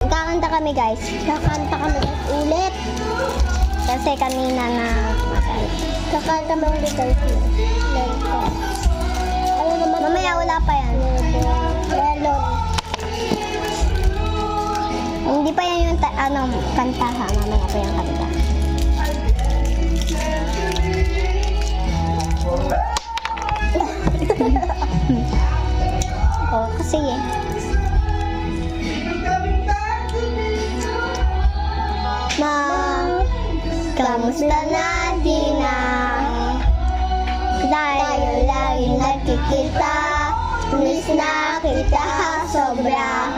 Kakanta kami guys. Kakanta kami guys ulit. Kasi kanina na kakanta mo ulit guys. Mamaya wala pa yan. Hindi pa yan yung kanta ha. Mamaya pa yung kanta. Oh, kasi eh. Kamusta na Dina? Tayo lagi nagkikita. Miss na kita sobra.